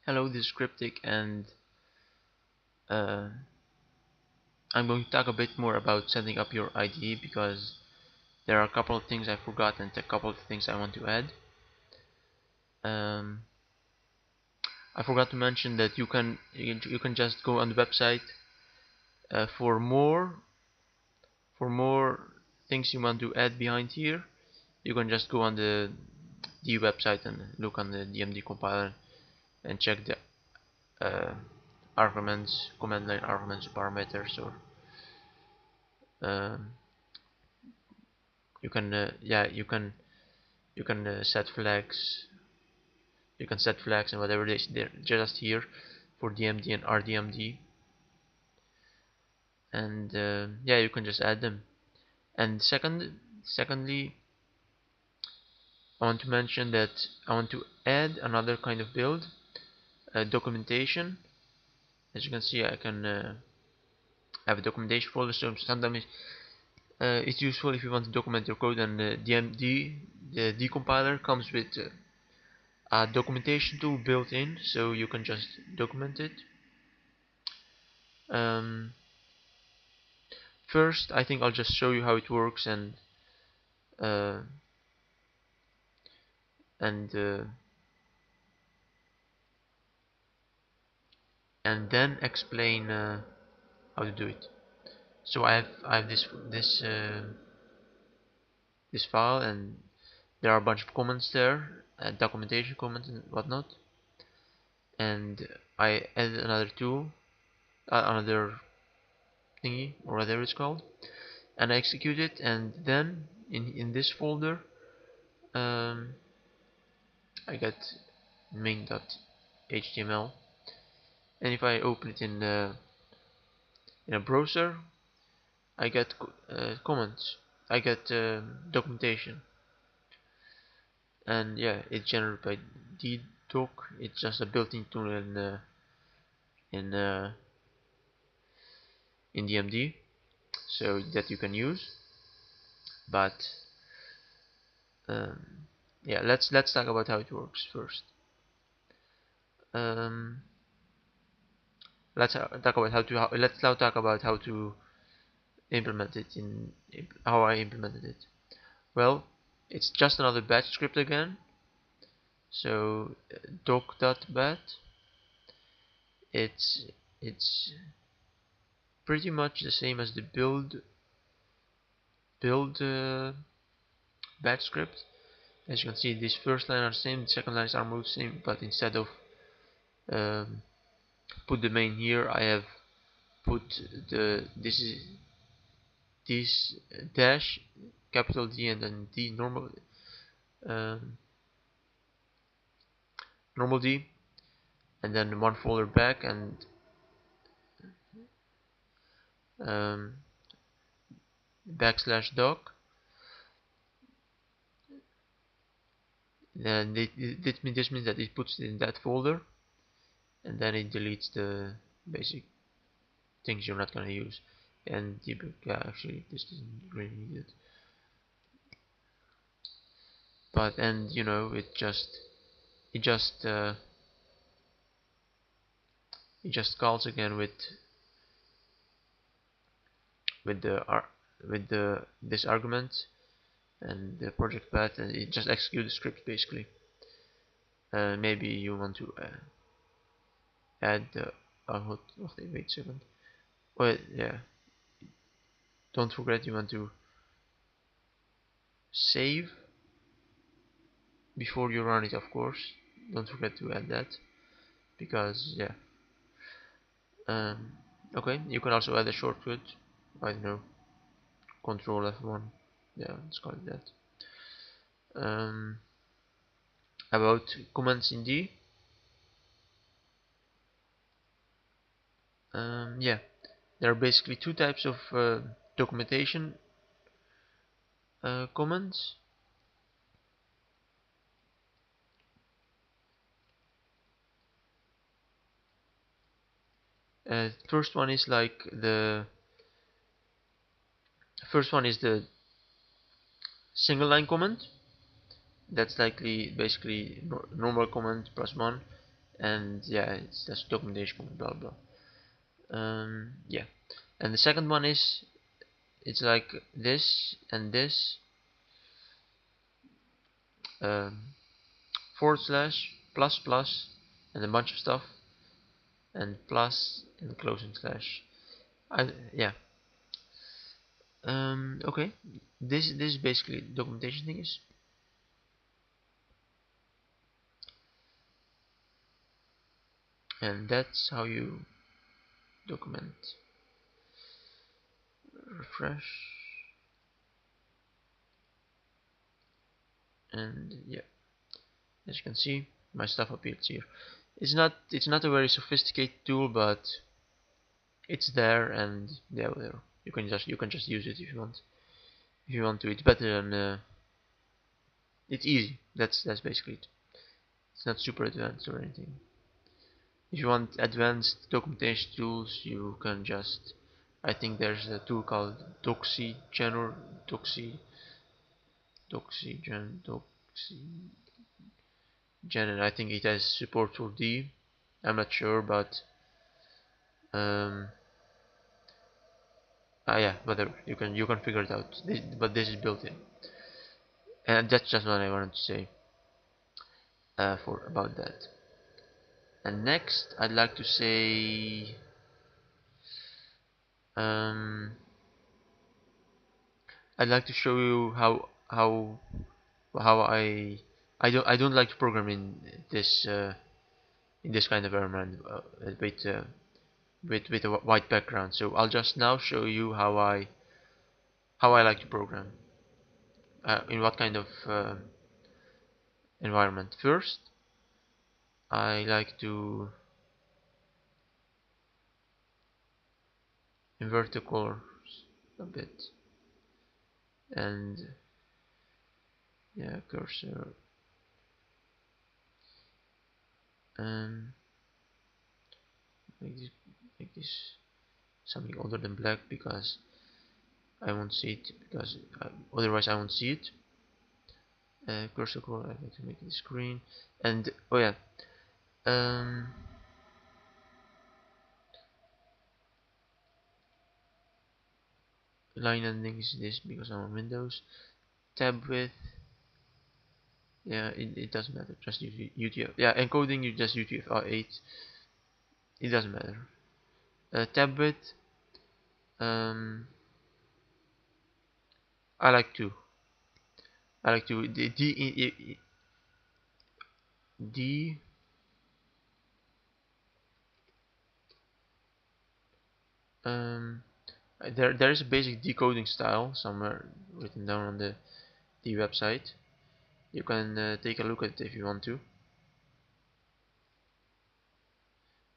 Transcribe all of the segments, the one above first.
Hello, this is Cryptic, and uh, I'm going to talk a bit more about setting up your IDE because there are a couple of things I forgot and a couple of things I want to add. Um, I forgot to mention that you can just go on the website for more things you want to add behind here. You can just go on the website and look on the DMD compiler and check the uh, arguments, command line arguments, parameters, or um, you can set flags. You can set flags and whatever they're just here for DMD and RDMD, and yeah, you can just add them. And secondly, I want to mention that I want to add another kind of build, documentation. As you can see, I can have a documentation folder. So sometimes it's useful if you want to document your code, and DMD, the decompiler, comes with a documentation tool built in, so you can just document it. Um, First, I think I'll just show you how it works uh, and uh, and then explain how to do it. So I have this file, and there are a bunch of comments there, documentation comments and whatnot. And I added another tool, another thingy or whatever it's called, and I execute it. And then in this folder, um, I get main.html, and if I open it in a browser, I get comments, I get documentation, and yeah, it's generated by ddoc. It's just a built-in tool in uh, in DMD, so that you can use. But um, yeah, let's talk about how it works first. Um, let's now talk about how to implement it in how I implemented it. Well, it's just another batch script again. So doc.bat, it's it's pretty much the same as the build batch script. As you can see, this first line are the same, the second lines are moved the same, but instead of um, put the main here, I have put this dash, capital D, and then D, um, normal D, and then one folder back, and um, \doc. Then this means that it puts it in that folder, and then it deletes the basic things you're not gonna use. And debug, yeah, actually this isn't really needed, but and you know it just uh, it just calls again with the with the this argument and the project path, and it just executes the script basically. Maybe you want to add the wait a second. Well, yeah, don't forget you want to save before you run it, of course. Don't forget to add that, because yeah. Okay, you can also add a shortcut. I don't know, Control F1. Yeah, let's call it that. About commands in D. Yeah, there are basically two types of documentation commands. First one is like first one is the single line command. That's likely basically normal command plus one, and yeah, that's documentation, blah blah. Yeah, and the second one is, it's like this and this, um, forward slash plus plus and a bunch of stuff, and plus and closing slash. Yeah. Okay, this is basically documentation thing is. And that's how you document. Refresh, and yeah, as you can see, my stuff appears here. It's not a very sophisticated tool, but it's there, and yeah, there you can just use it if you want. If you want to, it's better than it's easy. That's basically it. It's not super advanced or anything. If you want advanced documentation tools, you can just, I think there's a tool called DoxyGen or DoxyGen, and I think it has support for D. I'm not sure, but um, yeah, whatever. You can figure it out. But this is built in, and that's just what I wanted to say for about that. And next, I'd like to say, um, I'd like to show you how I don't like to program in this kind of environment with a white background. So I'll just now show you how I like to program in what kind of environment. First, I like to invert the colors a bit, and yeah, cursor, and make this something other than black, because I won't see it, because otherwise I won't see it. Cursor color, I like to make this green, and oh yeah, um, line ending is this because I'm on Windows. Tab width, yeah, it doesn't matter, just use UTF. Yeah, encoding you just UTF-8, it doesn't matter. Tab width, um, I like to. D um there is a basic decoding style somewhere written down on the website. You can take a look at it if you want to.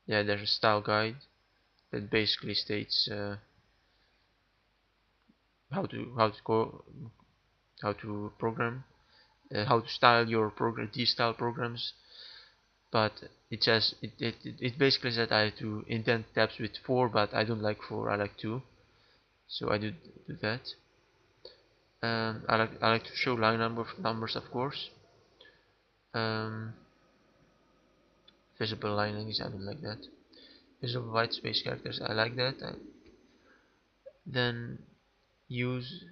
Yeah, there's a style guide that basically states how to program, how to style your program, de-style programs. But it basically said I have to indent tabs with 4, but I don't like 4, I like 2, so I do that. I like to show line numbers, of course. Um, Visible linings, I don't like that. Visible white space characters, I like that. Then use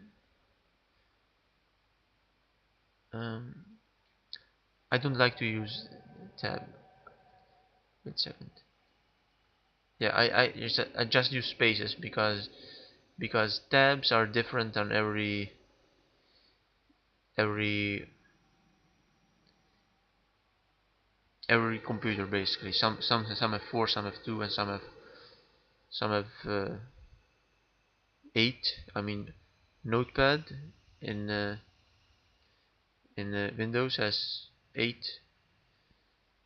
um, I don't like to use tab. Wait a second. Yeah, I just use spaces because tabs are different on every every computer basically. Some have 4, some have 2, and some have 8. I mean, Notepad in Windows has 8,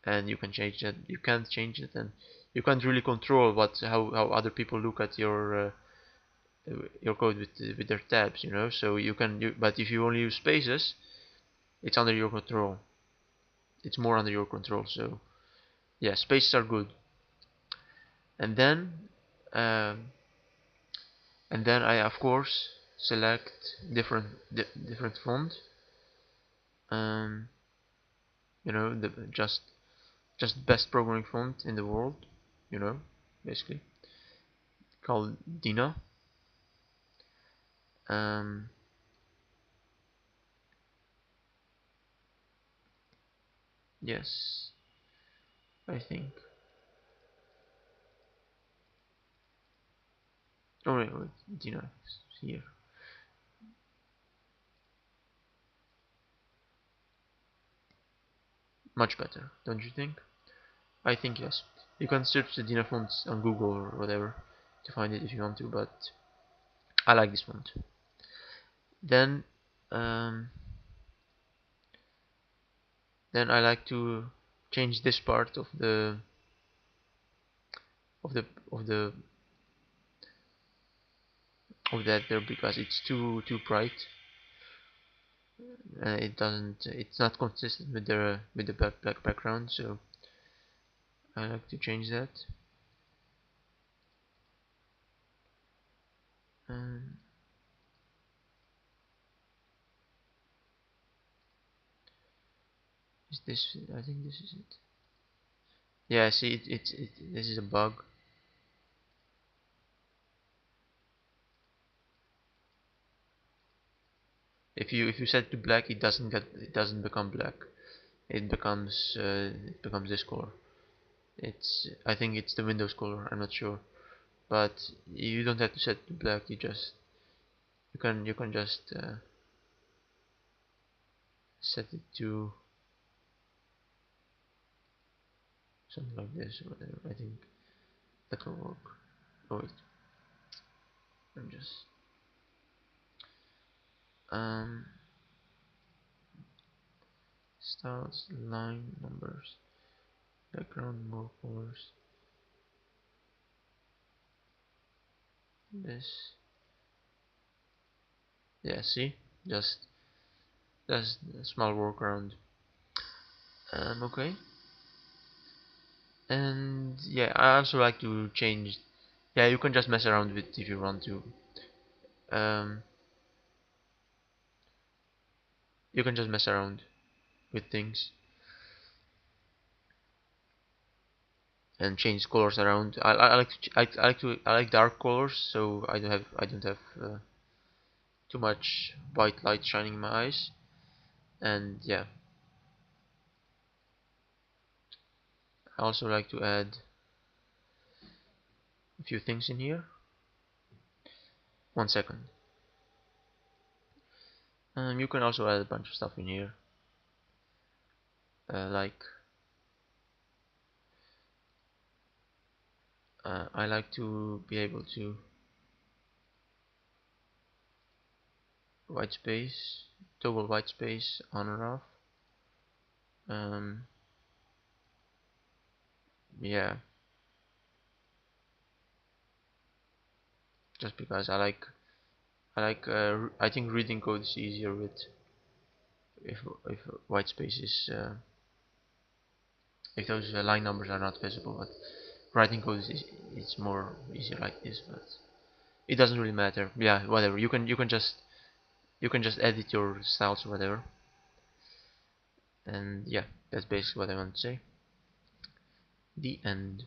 and you can change that. You can't change it, and you can't really control how other people look at your code with their tabs, So but if you only use spaces, it's under your control. It's more under your control. So yeah, spaces are good. And then um, I of course select different font. Um, you know, just the best programming font in the world, you know, basically called Dina. Um, yes, I think. Oh wait, Dina is here. Much better, don't you think? I think yes. You can search the Dina fonts on Google or whatever to find it if you want to, but I like this font. Then, um, then I like to change this part of the of the of the of that there because it's too bright. It's not consistent with the black background, so I like to change that. Um, is this? I think this is it. Yeah, see, this is a bug. If you set to black, it doesn't become black. It becomes this color. I think it's the Windows color. I'm not sure, but you don't have to set to black. You can just set it to something like this or whatever. I think that will work. Oh wait, I'm just um styles, line numbers, background, more colors. This, yeah, see, just a small workaround. Okay, and yeah, I also like to change. Yeah, you can just mess around with it if you want to. Um, you can just mess around with things and change colors around. I like dark colors, so I don't have too much white light shining in my eyes. And yeah, I also like to add a few things in here. 1 second. You can also add a bunch of stuff in here, like I like to be able to white space, toggle white space on or off. Um, yeah, just because I think reading code is easier with if white space is if those line numbers are not visible. But writing code is it's more easier like this, but it doesn't really matter. Yeah, whatever. You can just edit your styles or whatever. And yeah, that's basically what I want to say. The end.